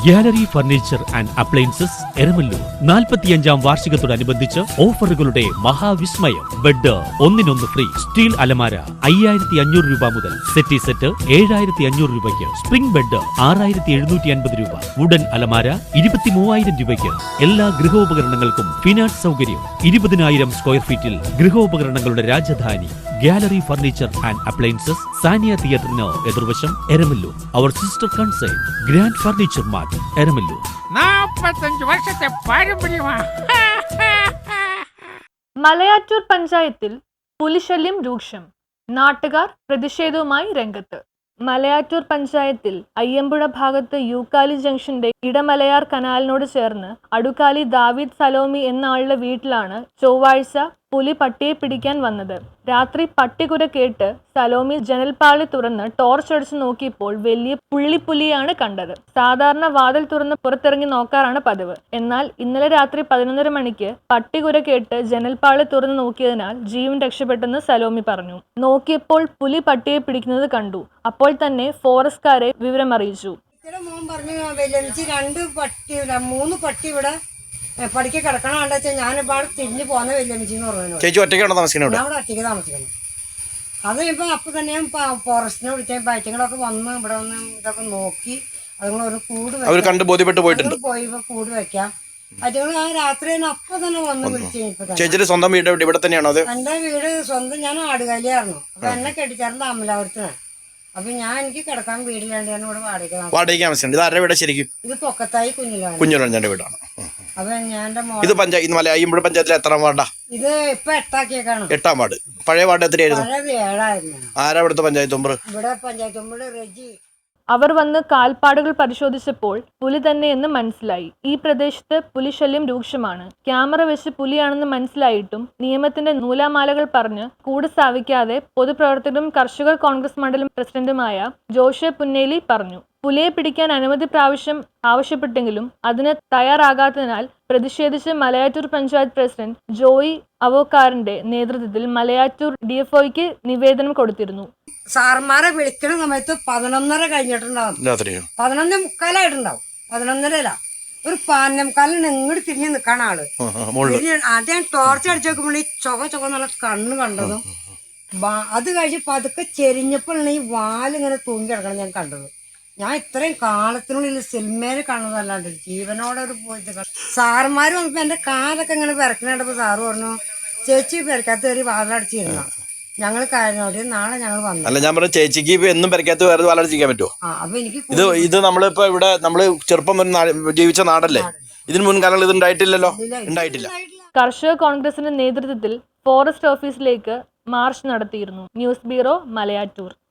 Gallery furniture and appliances Eramalloor 45-ാം വാർഷികത്തോടനുബന്ധിച്ച് ഓഫറുകളുടെ മഹാവിസ്മയം. ബെഡ് ഒന്നിനൊന്ന് ഫ്രീ. സ്റ്റീൽ അലമാര 5500 രൂപ മുതൽ. സെറ്റി സെറ്റ് 7500 രൂപയ്ക്ക്. സ്പ്രിംഗ് ബെഡ് 6750 രൂപ. വുഡൻ അലമാര 23000 രൂപയ്ക്ക്. എല്ലാ ഗൃഹോപകരണങ്ങൾക്കും ഫിനാൻസ് സൗകര്യം. 20000 സ്ക്വയർ ഫീറ്റിൽ ഗൃഹോപകരണങ്ങളുടെ Rajadhani gallery furniture and appliances, Sania തിയേറ്ററിന് എതിർവശം, എരമല്ലൂർ. അവർ sister concern grand furniture mart, Eramalloor. 45 വർഷത്തെ പാരമ്പര്യമാണ്. മലയാറ്റൂർ പഞ്ചായത്തിൽ പുലിശല്യം രൂക്ഷം. നാട്ടുകാർ പ്രതിഷേധവുമായി രംഗത്ത്. മലയാറ്റൂർ പഞ്ചായത്തിൽ അയ്യമ്പുഴ ഭാഗത്ത് യൂക്കാലി ജംഗ്ഷന്റെ ഇടമലയാർ കനാലിനോട് ചേർന്ന് അടുക്കാലി ദാവീദ് സലോമി എന്ന ആളുടെ വീട്ടിലാണ് ചൊവ്വാഴ്ച പുലി പട്ടിയെ പിടിക്കാൻ വന്നത്. രാത്രി പട്ടികുര കേട്ട് സലോമി ജനൽപ്പാളി തുറന്ന് ടോർച്ച് അടിച്ചു നോക്കിയപ്പോൾ വലിയ പുള്ളിപ്പുലിയാണ് കണ്ടത്. സാധാരണ വാതിൽ തുറന്ന് പുറത്തിറങ്ങി നോക്കാറാണ് പതിവ്. എന്നാൽ ഇന്നലെ രാത്രി 11:30 മണിക്ക് പട്ടികുര കേട്ട് ജനൽപ്പാളി തുറന്ന് നോക്കിയതിനാൽ ജീവൻ രക്ഷപ്പെട്ടെന്ന് സലോമി പറഞ്ഞു. നോക്കിയപ്പോൾ പുലി പട്ടിയെ പിടിക്കുന്നത് കണ്ടു. അപ്പോൾ തന്നെ ഫോറസ്റ്റുകാരെ വിവരമറിയിച്ചു. മോൻ പറഞ്ഞു, 3 പട്ടി ഇവിടെ പഠിക്ക കിടക്കണം കണ്ടെച്ചാൽ ഞാനിപ്പോൾ തിരിഞ്ഞു പോകുന്ന വെല്ലമിച്ചിന്ന് പറഞ്ഞു. ചേച്ചി ഒറ്റയ്ക്കാണോ താമസിക്കുന്നത്? അവിടെ ഒറ്റയ്ക്ക് താമസിക്കണം. അത് ഇപ്പം അപ്പം തന്നെ ഞാൻ ഫോറസ്റ്റിനെ വിളിച്ച പൈറ്റങ്ങളൊക്കെ വന്ന് ഇവിടെ വന്ന് ഇതൊക്കെ നോക്കി അതുങ്ങളൊരു കൂട് കണ്ട് ബോധ്യപ്പെട്ട് പോയിട്ടുണ്ട്. പോയി കൂട് വെക്കാം പറ്റുങ്ങൾ. ആ രാത്രി തന്നെ അപ്പം തന്നെ വന്ന് വിളിച്ചു. ചേച്ചിയുടെ സ്വന്തം വീട് ഇവിടെ തന്നെയാണോ? എൻ്റെ വീട് സ്വന്തം ഞാൻ ആടുകാലിയായിരുന്നു. അപ്പൊ എന്നെ കെട്ടിച്ചാർന്ന് അമലാപുരത്തിനാണ്. അപ്പൊ എനിക്ക് കിടക്കാൻ വീടില്ലാണ്ട് ഞാൻ ഇവിടെ വാടകയ്ക്ക് താമസിക്കുന്നത്. ഇത് ആരുടെ വീട് ശരിക്കും? ഇത് പൊക്കത്തായി കുഞ്ഞുരാജന്റെ വീടാണ്. അപ്പൊ ഞാൻ ഇത് അയ്യമ്പുഴ പഞ്ചായത്തിൽ എത്രാം വാർഡാ? ഇത് ഇപ്പൊ 8 8ാം വാർഡ്. പഴയ വാർഡ് എത്രയായിരുന്നു? 7 ആരാ ഇവിടുത്തെ പഞ്ചായത്ത് മെമ്പർ? ഇവിടെ പഞ്ചായത്ത് മെമ്പർ റെജി. അവർ വന്ന് കാൽപ്പാടുകൾ പരിശോധിച്ചപ്പോൾ പുലി തന്നെയെന്ന് മനസ്സിലായി. ഈ പ്രദേശത്ത് പുലിശല്യം രൂക്ഷമാണ്. ക്യാമറ വെച്ച് പുലിയാണെന്ന് മനസ്സിലായിട്ടും നിയമത്തിന്റെ നൂലാമാലകൾ പറഞ്ഞ് കൂട് സ്ഥാപിക്കാതെ പൊതുപ്രവർത്തകരും കർഷകർ കോൺഗ്രസ് മണ്ഡലം പ്രസിഡന്റുമായ ജോഷെ പുന്നേലി പറഞ്ഞു. പുലിയെ പിടിക്കാൻ അനവധി പ്രാവശ്യം ആവശ്യപ്പെട്ടെങ്കിലും അതിന് തയ്യാറാകാത്തതിനാൽ പ്രതിഷേധിച്ച് മലയാറ്റൂർ പഞ്ചായത്ത് പ്രസിഡന്റ് ജോയി അവോക്കാറിന്റെ നേതൃത്വത്തിൽ മലയാറ്റൂർ DFOയ്ക്ക് നിവേദനം കൊടുത്തിരുന്നു. സാർമാരെ വിളിക്കുന്ന സമയത്ത് 11:30 കഴിഞ്ഞിട്ടുണ്ടാവും. 11:45 11:30 ഒരു 11:45 ഇങ്ങോട്ട് തിരിഞ്ഞ് നിൽക്കാണ് ആള്. ആദ്യം ടോർച്ച് അടിച്ചു നോക്കുമ്പോൾ ഈ ചുവന്നുള്ള കണ്ണ് കണ്ടതും അത് കഴിച്ച് പതുക്കെ ചെരിഞ്ഞപ്പോഴാണ് ഈ വാലിങ്ങനെ തൂങ്ങി കിടക്കണം ഞാൻ കണ്ടത്. ഞാൻ ഇത്രയും കാലത്തിനുള്ളിൽ സിനിമയിൽ കാണുന്നതല്ലാണ്ട് ജീവനോടെ ഒരു പോയിട്ട് സാറുമാര് വന്നപ്പോ എന്റെ കാലൊക്കെ ഇങ്ങനെ വിറക്കിനപ്പോ സാറ് പറഞ്ഞു, ചേച്ചി പെരക്കാത്ത കയറി വാതിലടച്ചിരുന്ന ഞങ്ങൾ കാര്യനോട്ട് നാളെ ഞങ്ങൾ വന്നു. അല്ല, ഞാൻ പറഞ്ഞു ചേച്ചിക്ക് എന്നും പെരക്കാത്ത വേറെ വാലടിച്ചിരിക്കാൻ പറ്റുമോ? അപ്പൊ എനിക്ക് ഇത് നമ്മളിപ്പോ ഇവിടെ നമ്മള് ചെറുപ്പം ജീവിച്ച നാടല്ലേ? ഇതിന് മുൻകാലങ്ങളിൽ ഇത് ഉണ്ടായിട്ടില്ലല്ലോ. ഉണ്ടായിട്ടില്ല. കർഷക കോൺഗ്രസിന്റെ നേതൃത്വത്തിൽ ഫോറസ്റ്റ് ഓഫീസിലേക്ക് മാർച്ച് നടത്തിയിരുന്നു. News bureau, Malayattoor.